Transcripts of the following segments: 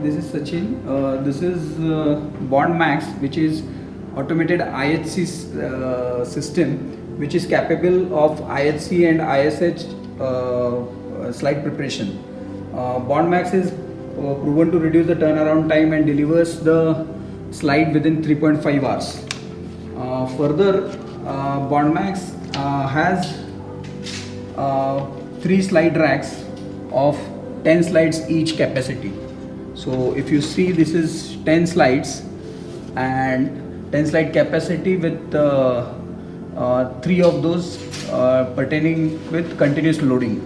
this is Sachin. This is Bond Max, which is automated IHC system, which is capable of IHC and ISH slide preparation. Bond Max is proven to reduce the turnaround time and delivers the slide within 3.5 hours. Further, Bond Max has 3 slide racks of 10 slides each capacity. So if you see, this is 10 slides and 10 slide capacity with 3 of those pertaining with continuous loading.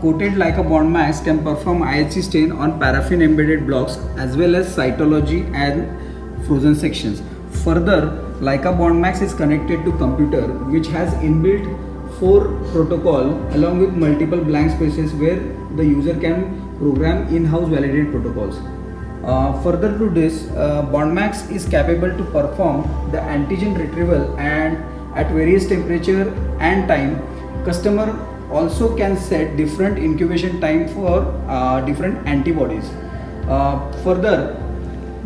Coated Leica Bond Max can perform IHC stain on paraffin embedded blocks as well as cytology and frozen sections. Further, Leica Bond Max is connected to computer, which has inbuilt 4 protocol along with multiple blank spaces where the user can program in-house validated protocols. Further to this, Bond Max is capable to perform the antigen retrieval and at various temperature and time. Customer also can set different incubation time for different antibodies. Further,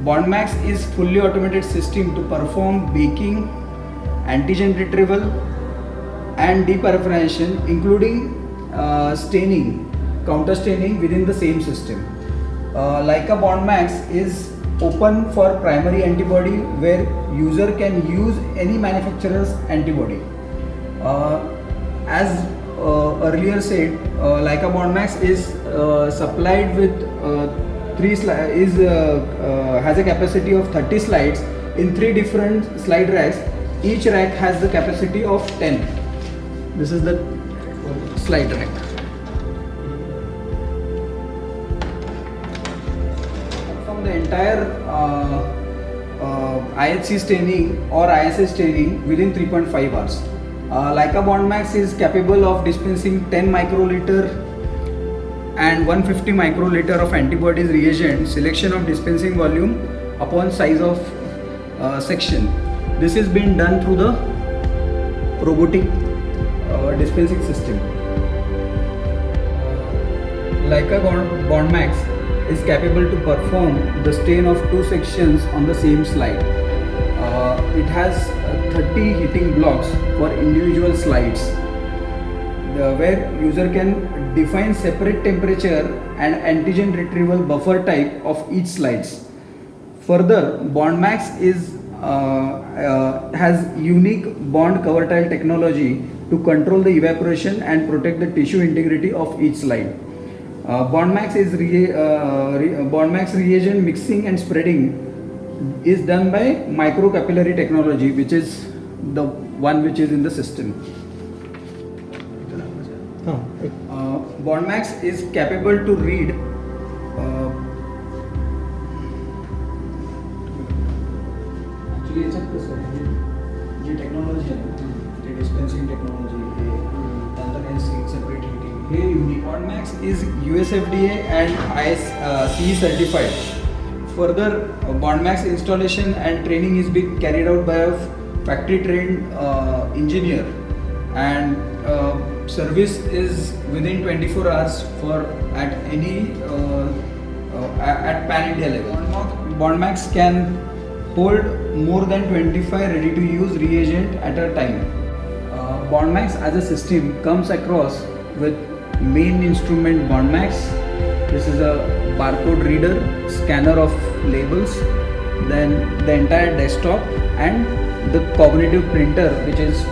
Bond Max is fully automated system to perform baking, antigen retrieval and deparaffination, including staining, counter staining within the same system. Leica Bond Max is open for primary antibody where user can use any manufacturer's antibody. As earlier said, Leica Bond Max is supplied with has a capacity of 30 slides in 3 different slide racks. Each rack has the capacity of 10. This is the slide rack. From the entire IHC staining or ISS staining within 3.5 hours. Leica Bond Max is capable of dispensing 10 microliter and 150 microliter of antibodies reagent, selection of dispensing volume upon size of section. This is being done through the robotic dispensing system. Leica Bond Max is capable to perform the stain of 2 sections on the same slide. It has 30 heating blocks for individual slides, where user can define separate temperature and antigen retrieval buffer type of each slides. Further, Bond Max has unique bond cover tile technology to control the evaporation and protect the tissue integrity of each slide. Bond Max reagent mixing and spreading is done by microcapillary technology, which is the one which is in the system. Bond Max is capable to read actually याच्यात कसं जी technology आहे ते डिस्पेन्सिंग technology हे त्यानंतर काही separate heating हे unique. Bond Max is US FDA and ISCE certified. Further, Bond Max installation and training is being carried out by a factory trained engineer, and service is within 24 hours for at any at pan India level. Bond Max can hold more than 25 ready to use reagent at a time. Bond Max as a system comes across with main instrument Bond Max. This is a barcode reader, scanner of labels, then the entire desktop and the cognitive printer which is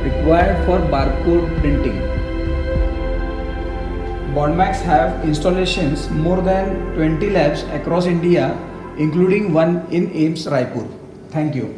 required for barcode printing. Bond Max have installations more than 20 labs across India, including one in AIIMS Raipur. Thank you.